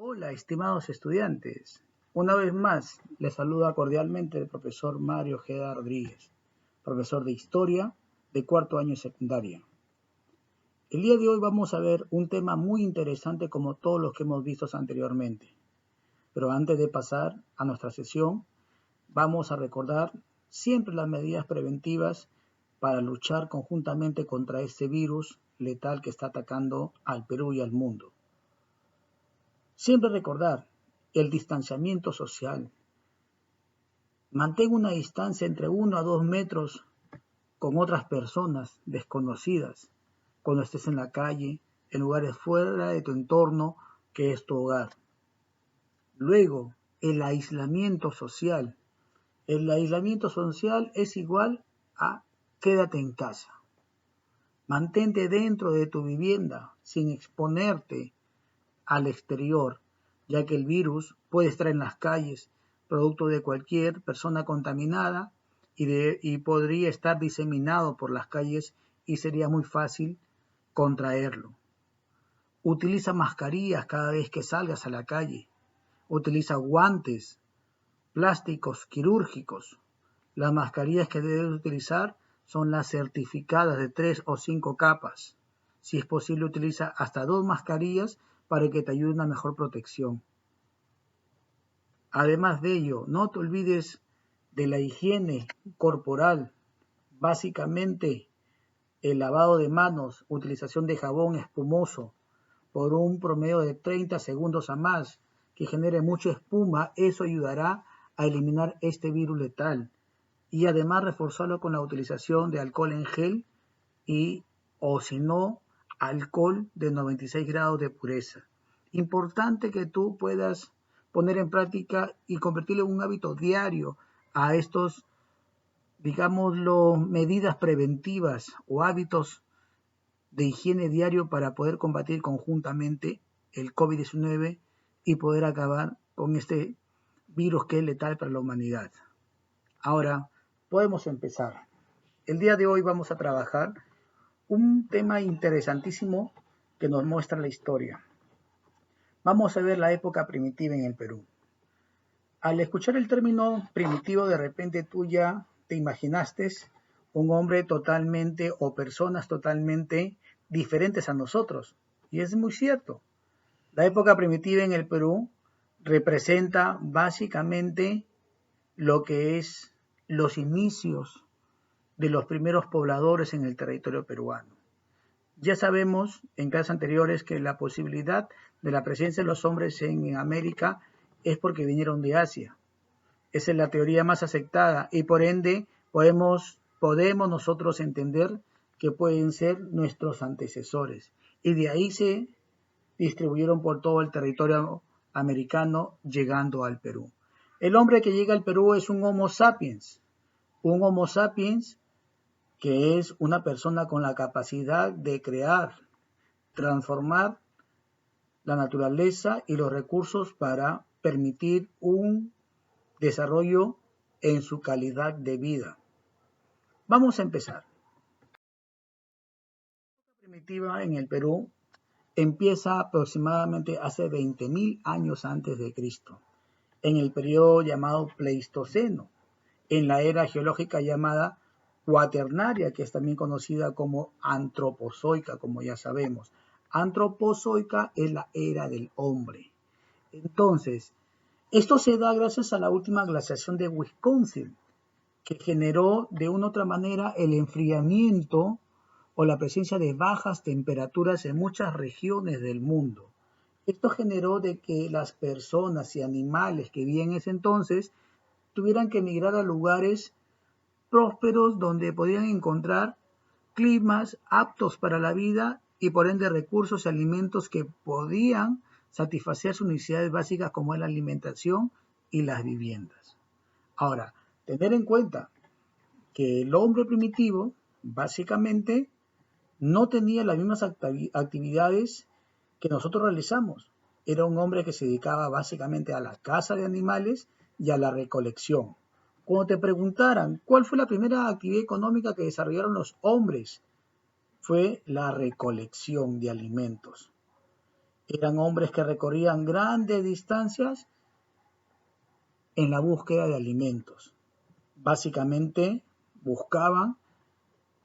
Hola, estimados estudiantes. Una vez más, les saluda cordialmente el profesor Mario Ojeda Rodríguez, profesor de Historia de cuarto año de secundaria. El día de hoy vamos a ver un tema muy interesante como todos los que hemos visto anteriormente. Pero antes de pasar a nuestra sesión, vamos a recordar siempre las medidas preventivas para luchar conjuntamente contra este virus letal que está atacando al Perú y al mundo. Siempre recordar el distanciamiento social. Mantén una distancia entre 1 a 2 metros con otras personas desconocidas cuando estés en la calle, en lugares fuera de tu entorno que es tu hogar. Luego, el aislamiento social. El aislamiento social es igual a quédate en casa. Mantente dentro de tu vivienda sin exponerte al exterior, ya que el virus puede estar en las calles, producto de cualquier persona contaminada y podría estar diseminado por las calles y sería muy fácil contraerlo. Utiliza mascarillas cada vez que salgas a la calle. Utiliza guantes plásticos quirúrgicos. Las mascarillas que debes utilizar son las certificadas de 3 o 5 capas. Si es posible, utiliza hasta 2 mascarillas para que te ayude a una mejor protección. Además de ello, no te olvides de la higiene corporal, básicamente el lavado de manos, utilización de jabón espumoso por un promedio de 30 segundos a más, que genere mucha espuma, eso ayudará a eliminar este virus letal. Y además reforzarlo con la utilización de alcohol en gel o si no, alcohol de 96 grados de pureza. Importante que tú puedas poner en práctica y convertirlo en un hábito diario a estos, digámoslo, medidas preventivas o hábitos de higiene diario para poder combatir conjuntamente el COVID-19 y poder acabar con este virus que es letal para la humanidad. Ahora, podemos empezar. El día de hoy vamos a trabajar un tema interesantísimo que nos muestra la historia. Vamos a ver la época primitiva en el Perú. Al escuchar el término primitivo, de repente tú ya te imaginaste un hombre totalmente o personas totalmente diferentes a nosotros. Y es muy cierto. La época primitiva en el Perú representa básicamente lo que es los inicios de los primeros pobladores en el territorio peruano. Ya sabemos en clases anteriores que la posibilidad de la presencia de los hombres en América es porque vinieron de Asia. Esa es la teoría más aceptada y por ende podemos nosotros entender que pueden ser nuestros antecesores. Y de ahí se distribuyeron por todo el territorio americano llegando al Perú. El hombre que llega al Perú es un Homo sapiens que es una persona con la capacidad de crear, transformar la naturaleza y los recursos para permitir un desarrollo en su calidad de vida. Vamos a empezar. La primitiva en el Perú empieza aproximadamente hace 20.000 años antes de Cristo, en el periodo llamado Pleistoceno, en la era geológica llamada Cuaternaria, que es también conocida como Antropozoica, como ya sabemos. Antropozoica es la era del hombre. Entonces, esto se da gracias a la última glaciación de Wisconsin, que generó de una u otra manera el enfriamiento o la presencia de bajas temperaturas en muchas regiones del mundo. Esto generó de que las personas y animales que vivían en ese entonces tuvieran que emigrar a lugares prósperos donde podían encontrar climas aptos para la vida y por ende recursos y alimentos que podían satisfacer sus necesidades básicas como es la alimentación y las viviendas. Ahora, tener en cuenta que el hombre primitivo básicamente no tenía las mismas actividades que nosotros realizamos. Era un hombre que se dedicaba básicamente a la caza de animales y a la recolección. Cuando te preguntaran cuál fue la primera actividad económica que desarrollaron los hombres, fue la recolección de alimentos. Eran hombres que recorrían grandes distancias en la búsqueda de alimentos. Básicamente buscaban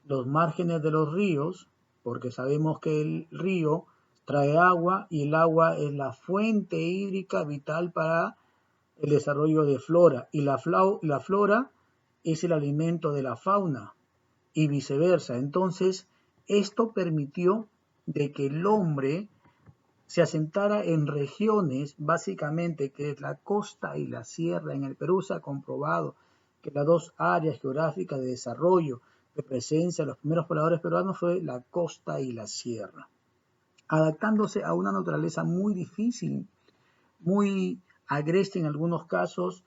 los márgenes de los ríos, porque sabemos que el río trae agua y el agua es la fuente hídrica vital para el desarrollo de flora, y la flora es el alimento de la fauna y viceversa. Entonces, esto permitió de que el hombre se asentara en regiones, básicamente, que es la costa y la sierra. En el Perú se ha comprobado que las dos áreas geográficas de desarrollo, de presencia de los primeros pobladores peruanos fue la costa y la sierra, adaptándose a una naturaleza muy difícil, muy agreste en algunos casos,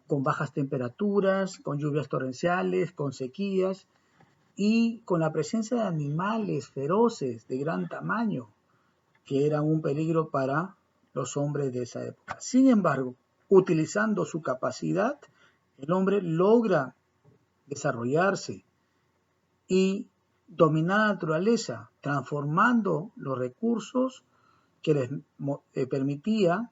con bajas temperaturas, con lluvias torrenciales, con sequías y con la presencia de animales feroces de gran tamaño, que eran un peligro para los hombres de esa época. Sin embargo, utilizando su capacidad, el hombre logra desarrollarse y dominar la naturaleza, transformando los recursos que les permitía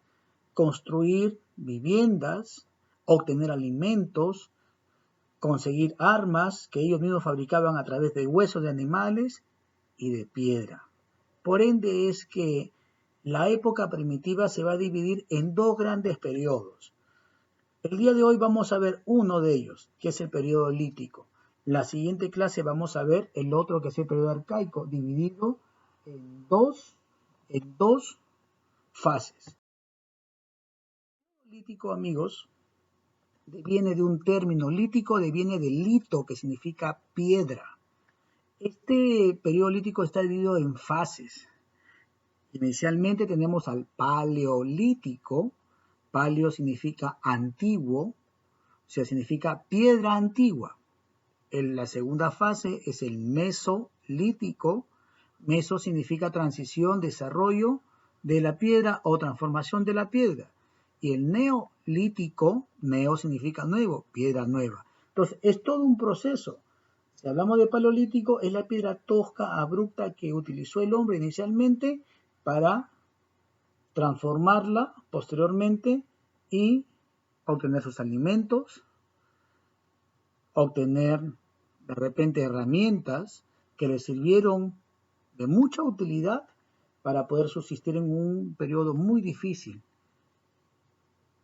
construir viviendas, obtener alimentos, conseguir armas que ellos mismos fabricaban a través de huesos de animales y de piedra. Por ende es que la época primitiva se va a dividir en dos grandes periodos. El día de hoy vamos a ver uno de ellos, que es el periodo lítico. La siguiente clase vamos a ver el otro, que es el periodo arcaico, dividido en dos fases. El lítico, amigos, viene de un término lítico, viene de lito, que significa piedra. Este periodo lítico está dividido en fases. Inicialmente tenemos al paleolítico. Paleo significa antiguo, o sea, significa piedra antigua. La segunda fase es el mesolítico. Meso significa transición, desarrollo de la piedra o transformación de la piedra. Y el neolítico, neo significa nuevo, piedra nueva. Entonces, es todo un proceso. Si hablamos de paleolítico, es la piedra tosca, abrupta que utilizó el hombre inicialmente para transformarla posteriormente y obtener sus alimentos, obtener de repente herramientas que le sirvieron de mucha utilidad para poder subsistir en un periodo muy difícil.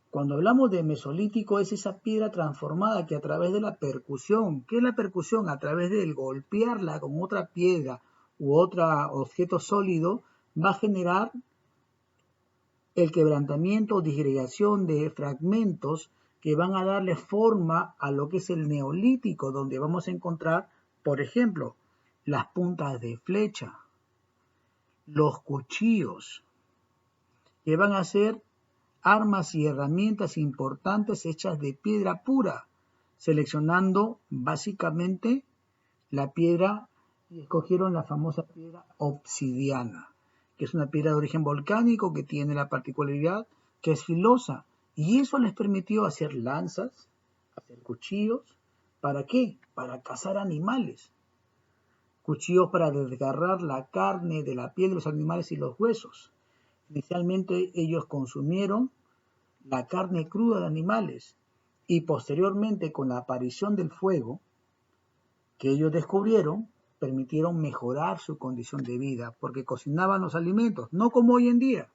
Cuando hablamos de mesolítico es esa piedra transformada que a través de la percusión, ¿qué es la percusión? A través del golpearla con otra piedra u otro objeto sólido, va a generar el quebrantamiento o disgregación de fragmentos que van a darle forma a lo que es el neolítico, donde vamos a encontrar, por ejemplo, las puntas de flecha, los cuchillos, que van a ser armas y herramientas importantes hechas de piedra pura, seleccionando básicamente la piedra y escogieron la famosa piedra obsidiana, que es una piedra de origen volcánico que tiene la particularidad que es filosa, y eso les permitió hacer lanzas, hacer cuchillos. ¿Para qué? Para cazar animales. Cuchillos para desgarrar la carne de la piel de los animales y los huesos. Inicialmente ellos consumieron la carne cruda de animales y posteriormente con la aparición del fuego que ellos descubrieron, permitieron mejorar su condición de vida porque cocinaban los alimentos, no como hoy en día,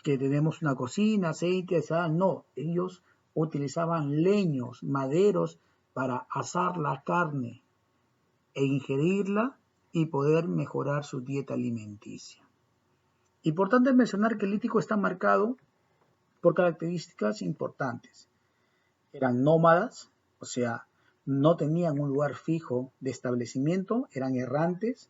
que tenemos una cocina, aceite, sal, no, ellos utilizaban leños, maderos para asar la carne e ingerirla y poder mejorar su dieta alimenticia. Importante mencionar que el lítico está marcado por características importantes. Eran nómadas, o sea, no tenían un lugar fijo de establecimiento, eran errantes,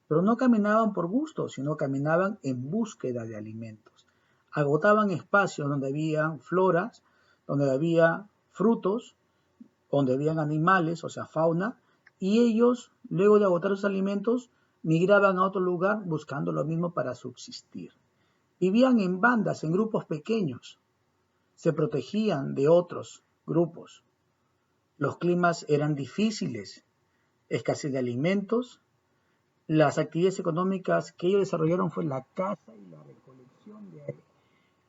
pero no caminaban por gusto, sino caminaban en búsqueda de alimentos. Agotaban espacios donde había floras, donde había frutos, donde habían animales, o sea, fauna, y ellos, luego de agotar sus alimentos, migraban a otro lugar buscando lo mismo para subsistir. Vivían en bandas, en grupos pequeños, se protegían de otros grupos. Los climas eran difíciles, escasez de alimentos, las actividades económicas que ellos desarrollaron fue la caza y la recolección de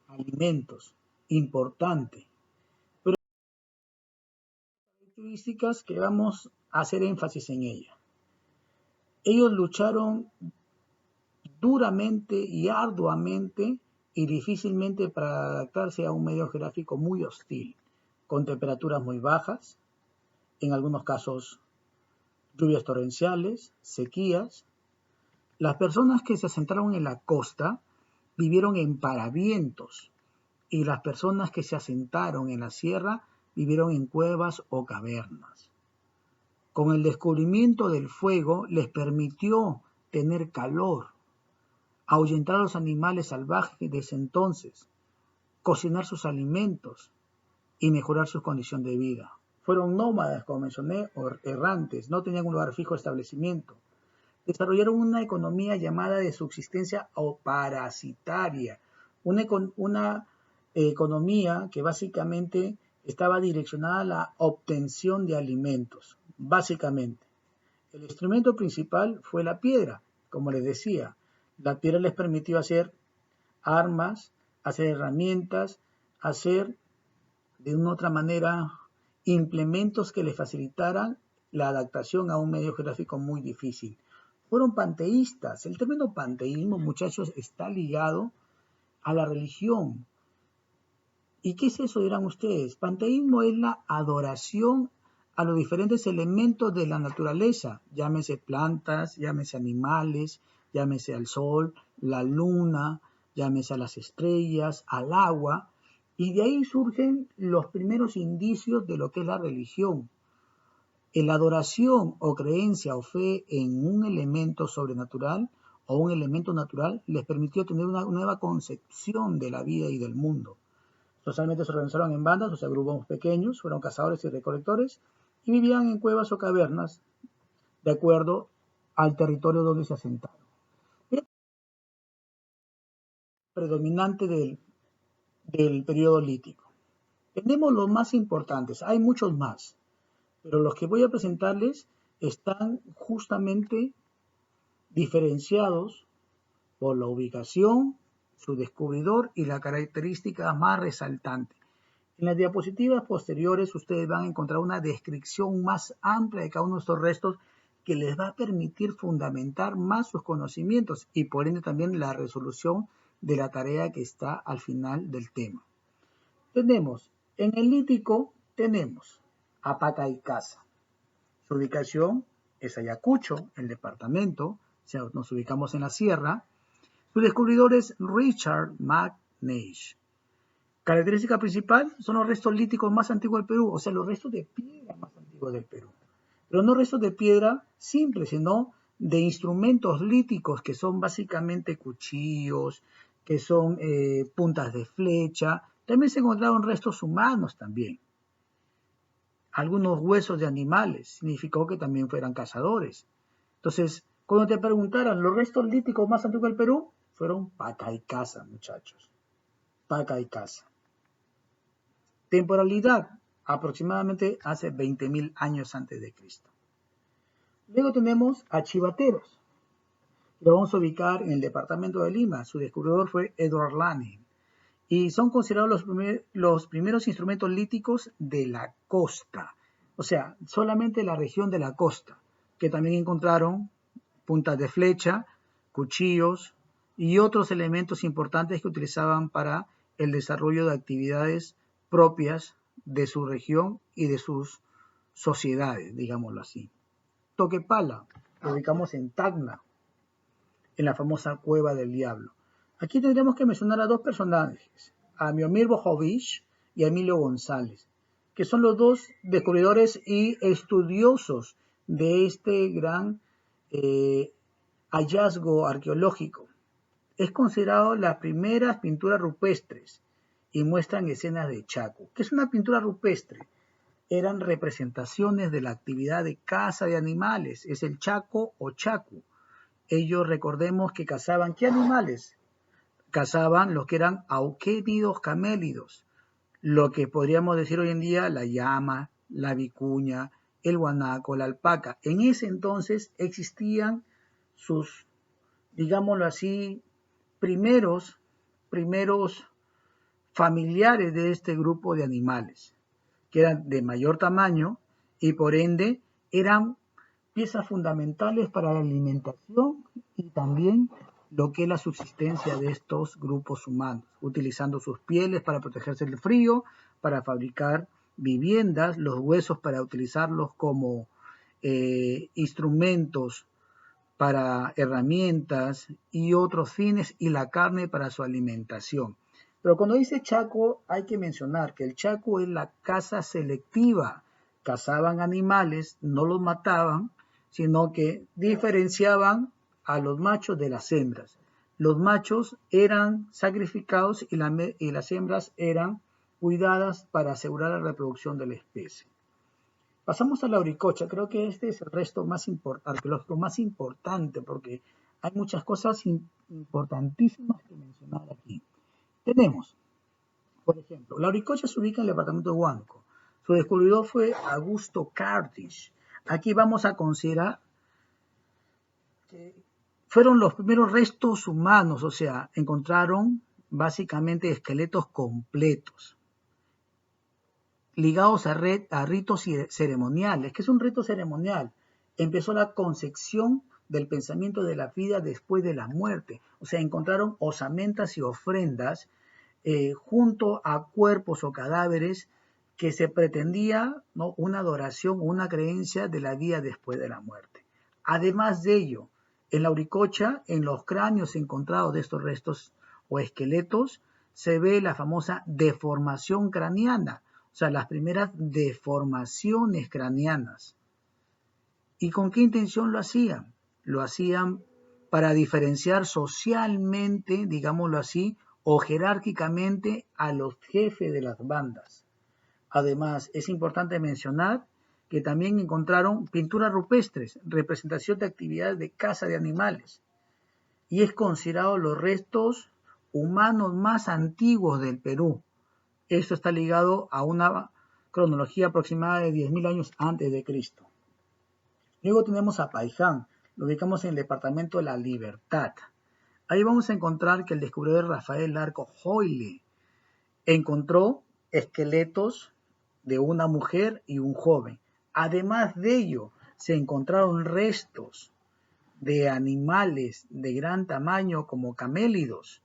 alimentos, importante. Pero hay características que vamos a hacer énfasis en ella. Ellos lucharon duramente y arduamente y difícilmente para adaptarse a un medio geográfico muy hostil, con temperaturas muy bajas, en algunos casos lluvias torrenciales, sequías. Las personas que se asentaron en la costa vivieron en paravientos y las personas que se asentaron en la sierra vivieron en cuevas o cavernas. Con el descubrimiento del fuego les permitió tener calor, ahuyentar a los animales salvajes de ese entonces, cocinar sus alimentos y mejorar su condición de vida. Fueron nómadas, como mencioné, o errantes, no tenían un lugar fijo de establecimiento. Desarrollaron una economía llamada de subsistencia o parasitaria, una economía que básicamente estaba direccionada a la obtención de alimentos, básicamente. El instrumento principal fue la piedra, como les decía. La piedra les permitió hacer armas, hacer herramientas, hacer de una otra manera implementos que les facilitaran la adaptación a un medio geográfico muy difícil. Fueron panteístas. El término panteísmo, muchachos, está ligado a la religión. ¿Y qué es eso, dirán ustedes? Panteísmo es la adoración a los diferentes elementos de la naturaleza, llámese plantas, llámese animales, llámese al sol, la luna, llámese a las estrellas, al agua, y de ahí surgen los primeros indicios de lo que es la religión. La adoración o creencia o fe en un elemento sobrenatural o un elemento natural les permitió tener una nueva concepción de la vida y del mundo. Socialmente se organizaron en bandas, o sea, grupos pequeños, fueron cazadores y recolectores y vivían en cuevas o cavernas de acuerdo al territorio donde se asentaron. Predominante del periodo lítico. Tenemos los más importantes, hay muchos más, pero los que voy a presentarles están justamente diferenciados por la ubicación, su descubridor y la característica más resaltante. En las diapositivas posteriores ustedes van a encontrar una descripción más amplia de cada uno de estos restos que les va a permitir fundamentar más sus conocimientos y por ende también la resolución de la tarea que está al final del tema. En el lítico tenemos a Pacaycasa. Su ubicación es Ayacucho, el departamento, o sea, nos ubicamos en la sierra. Su descubridor es Richard McNeish. Característica principal son los restos líticos más antiguos del Perú, o sea, los restos de piedra más antiguos del Perú. Pero no restos de piedra simples, sino de instrumentos líticos que son básicamente cuchillos, que son puntas de flecha. También se encontraron restos humanos también. Algunos huesos de animales, significó que también fueran cazadores. Entonces, cuando te preguntaran los restos líticos más antiguos del Perú, fueron Pacaycasa, muchachos. Pacaycasa. Temporalidad, aproximadamente hace 20.000 años antes de Cristo. Luego tenemos a Chivateros. Lo vamos a ubicar en el departamento de Lima. Su descubridor fue Edward Lanning. Y son considerados los primeros instrumentos líticos de la costa. O sea, solamente la región de la costa, que también encontraron puntas de flecha, cuchillos y otros elementos importantes que utilizaban para el desarrollo de actividades propias de su región y de sus sociedades, digámoslo así. Toquepala, lo ubicamos en Tacna, en la famosa Cueva del Diablo. Aquí tendremos que mencionar a dos personajes, a Miomir Bojovich y a Emilio González, que son los dos descubridores y estudiosos de este gran hallazgo arqueológico. Es considerado las primeras pinturas rupestres y muestran escenas de Chaco. ¿Qué es una pintura rupestre? Eran representaciones de la actividad de caza de animales, es el Chaco o Chacu. Ellos recordemos que cazaban, ¿qué animales? Cazaban los que eran auquénidos camélidos, lo que podríamos decir hoy en día la llama, la vicuña, el guanaco, la alpaca. En ese entonces existían sus, digámoslo así, primeros familiares de este grupo de animales, que eran de mayor tamaño y por ende eran piezas fundamentales para la alimentación y también lo que es la subsistencia de estos grupos humanos, utilizando sus pieles para protegerse del frío, para fabricar viviendas, los huesos para utilizarlos como instrumentos para herramientas y otros fines, y la carne para su alimentación. Pero cuando dice Chaco, hay que mencionar que el Chaco es la caza selectiva. Cazaban animales, no los mataban, sino que diferenciaban a los machos de las hembras. Los machos eran sacrificados y las hembras eran cuidadas para asegurar la reproducción de la especie. Pasamos a la Auricocha. Creo que este es el resto más arqueológico más importante porque hay muchas cosas importantísimas que mencionar aquí. Tenemos, por ejemplo, la Auricocha se ubica en el departamento de Huánuco. Su descubridor fue Augusto Cartish. Aquí vamos a considerar que fueron los primeros restos humanos, o sea, encontraron básicamente esqueletos completos ligados a ritos ceremoniales. ¿Qué es un rito ceremonial? Empezó la concepción del pensamiento de la vida después de la muerte. O sea, encontraron osamentas y ofrendas junto a cuerpos o cadáveres que se pretendía, ¿no?, una adoración o una creencia de la vida después de la muerte. Además de ello, en la Auricocha, en los cráneos encontrados de estos restos o esqueletos, se ve la famosa deformación craneana, o sea, las primeras deformaciones craneanas. ¿Y con qué intención lo hacían? Lo hacían para diferenciar socialmente, digámoslo así, o jerárquicamente a los jefes de las bandas. Además, es importante mencionar que también encontraron pinturas rupestres, representación de actividades de caza de animales, y es considerado los restos humanos más antiguos del Perú. Esto está ligado a una cronología aproximada de 10.000 años antes de Cristo. Luego tenemos a Paiján, lo ubicamos en el departamento de La Libertad. Ahí vamos a encontrar que el descubridor Rafael Larco Hoyle encontró esqueletos de una mujer y un joven. Además de ello, se encontraron restos de animales de gran tamaño como camélidos,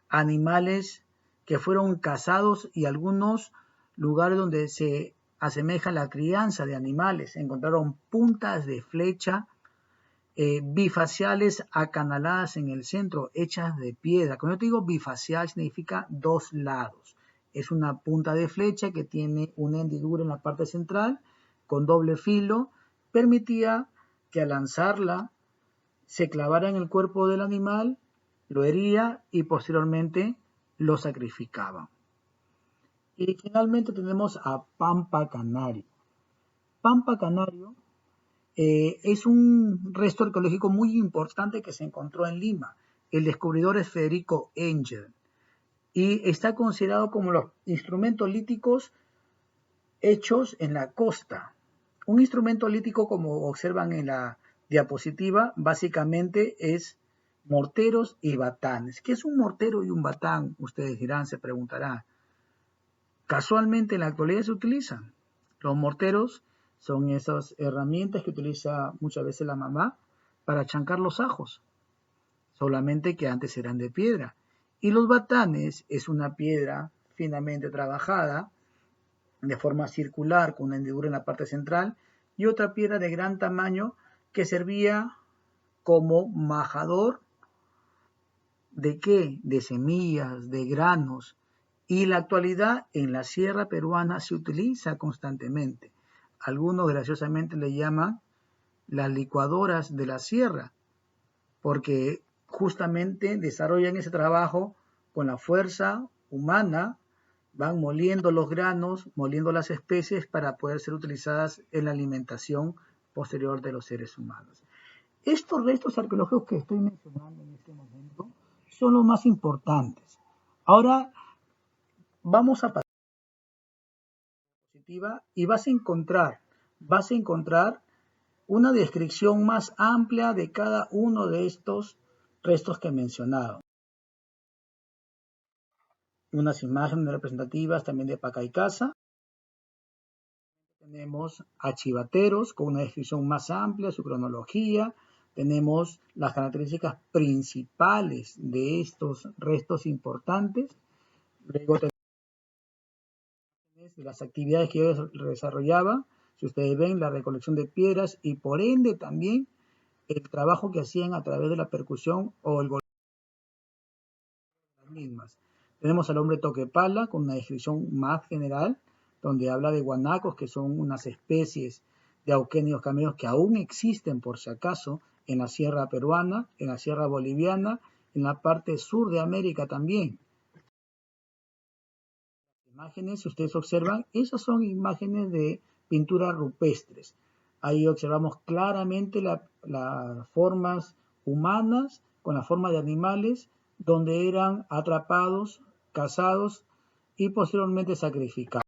animales que fueron cazados y algunos lugares donde se asemeja la crianza de animales. Encontraron puntas de flecha bifaciales acanaladas en el centro, hechas de piedra. Cuando yo te digo bifacial, significa dos lados. Es una punta de flecha que tiene una hendidura en la parte central con doble filo. Permitía que al lanzarla se clavara en el cuerpo del animal, lo hería y posteriormente lo sacrificaba. Y finalmente tenemos a Pampa Canario. Pampa Canario es un resto arqueológico muy importante que se encontró en Lima. El descubridor es Federico Engel y está considerado como los instrumentos líticos hechos en la costa. Un instrumento lítico, como observan en la diapositiva, básicamente es morteros y batanes. ¿Qué es un mortero y un batán? Ustedes dirán, se preguntarán. Casualmente en la actualidad se utilizan. Los morteros son esas herramientas que utiliza muchas veces la mamá para chancar los ajos, solamente que antes eran de piedra. Y los batanes es una piedra finamente trabajada de forma circular con una hendidura en la parte central y otra piedra de gran tamaño que servía como majador ¿de qué? De semillas, de granos. Y en la actualidad en la sierra peruana se utiliza constantemente. Algunos graciosamente le llaman las licuadoras de la sierra, porque justamente desarrollan ese trabajo con la fuerza humana, van moliendo los granos, moliendo las especies para poder ser utilizadas en la alimentación posterior de los seres humanos. Estos restos arqueológicos que estoy mencionando en este momento son los más importantes. Ahora vamos a pasar a la diapositiva y vas a encontrar una descripción más amplia de cada uno de estos restos que he mencionado. Unas imágenes representativas también de Pacaycasa. Tenemos a Chivateros con una descripción más amplia, su cronología. Tenemos las características principales de estos restos importantes. Luego tenemos las actividades que yo desarrollaba. Si ustedes ven, la recolección de piedras y por ende también el trabajo que hacían a través de la percusión o el golpe de las mismas. Tenemos al hombre Toquepala con una descripción más general, donde habla de guanacos, que son unas especies de auquénidos camellos que aún existen, por si acaso, en la sierra peruana, en la sierra boliviana, en la parte sur de América también. Imágenes, si ustedes observan, esas son imágenes de pinturas rupestres. Ahí observamos claramente las formas humanas con la forma de animales, donde eran atrapados, cazados y posteriormente sacrificados.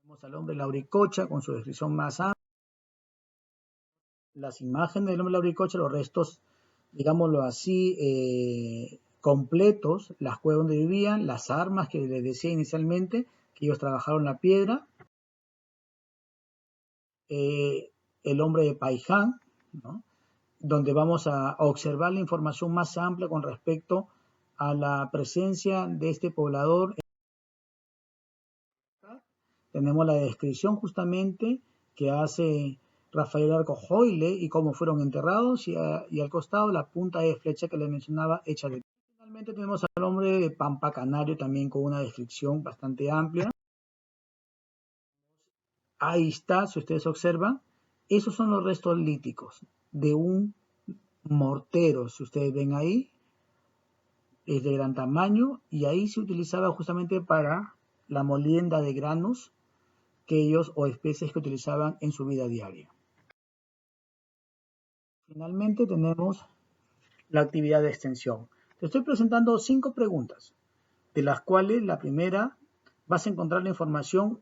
Tenemos al hombre Lauricocha con su descripción más amplia. Las imágenes del hombre Lauricocha, los restos, digámoslo así, completos, las cuevas donde vivían, las armas que les decía inicialmente, que ellos trabajaron la piedra, el hombre de Paiján, ¿no? Donde vamos a observar la información más amplia con respecto a la presencia de este poblador. Tenemos la descripción justamente que hace Rafael Arco Joyle y cómo fueron enterrados y al costado la punta de flecha que les mencionaba hecha de... Finalmente tenemos al hombre de Pampa Canario también con una descripción bastante amplia. Ahí está, si ustedes observan, esos son los restos líticos de un mortero, si ustedes ven ahí, es de gran tamaño y ahí se utilizaba justamente para la molienda de granos que ellos o especies que utilizaban en su vida diaria. Finalmente tenemos la actividad de extensión. Te estoy presentando 5 preguntas, de las cuales la primera vas a encontrar la información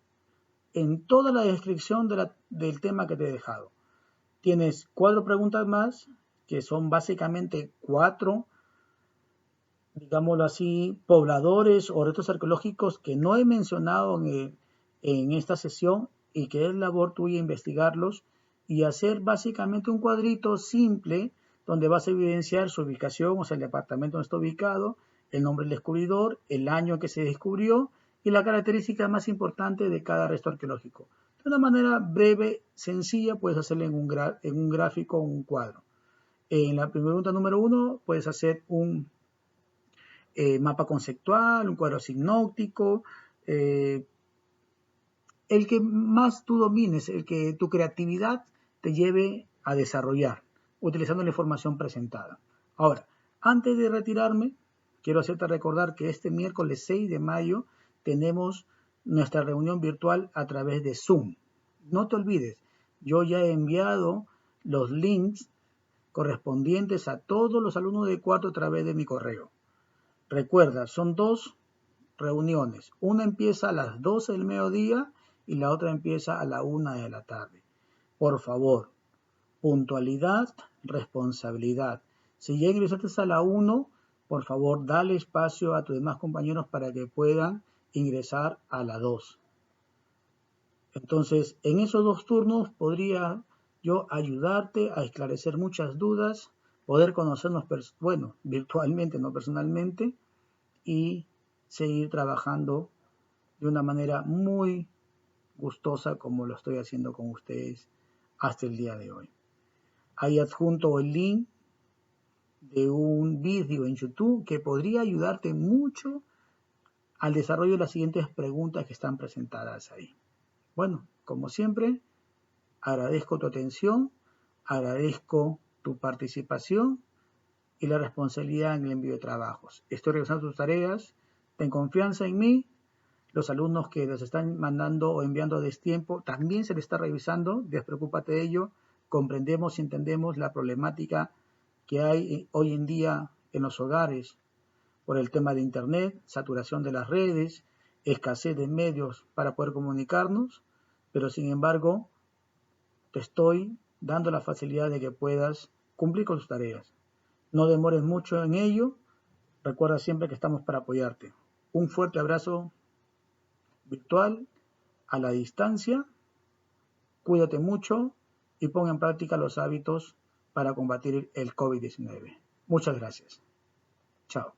en toda la descripción del tema que te he dejado. Tienes 4 preguntas más, que son básicamente 4, digámoslo así, pobladores o restos arqueológicos que no he mencionado en esta sesión y que es labor tuya investigarlos y hacer básicamente un cuadrito simple donde vas a evidenciar su ubicación, o sea, el departamento donde está ubicado, el nombre del descubridor, el año en que se descubrió y la característica más importante de cada resto arqueológico. De una manera breve, sencilla, puedes hacerlo en un gráfico o un cuadro. En la pregunta número 1 puedes hacer un mapa conceptual, un cuadro sinóptico, el que más tú domines, el que tu creatividad te lleve a desarrollar, utilizando la información presentada. Ahora, antes de retirarme, quiero hacerte recordar que este miércoles 6 de mayo tenemos nuestra reunión virtual a través de Zoom. No te olvides, yo ya he enviado los links correspondientes a todos los alumnos de cuarto a través de mi correo. Recuerda, son 2 reuniones. Una empieza a las 12 del mediodía y la otra empieza a la 1 de la tarde. Por favor, puntualidad, responsabilidad. Si ya ingresaste a la 1, por favor, dale espacio a tus demás compañeros para que puedan ingresar a la 2. Entonces, en esos 2 turnos podría yo ayudarte a esclarecer muchas dudas, poder conocernos, bueno, virtualmente, no personalmente, y seguir trabajando de una manera muy gustosa como lo estoy haciendo con ustedes hasta el día de hoy. Ahí adjunto el link de un vídeo en YouTube que podría ayudarte mucho al desarrollo de las siguientes preguntas que están presentadas ahí. Bueno, como siempre, agradezco tu atención, agradezco tu participación y la responsabilidad en el envío de trabajos. Estoy revisando tus tareas, ten confianza en mí. Los alumnos que los están mandando o enviando a destiempo también se les está revisando, despreocúpate de ello. Comprendemos y entendemos la problemática que hay hoy en día en los hogares por el tema de internet, saturación de las redes, escasez de medios para poder comunicarnos, pero sin embargo te estoy dando la facilidad de que puedas cumplir con tus tareas. No demores mucho en ello. Recuerda siempre que estamos para apoyarte. Un fuerte abrazo virtual a la distancia. Cuídate mucho y pon en práctica los hábitos para combatir el COVID-19. Muchas gracias. Chao.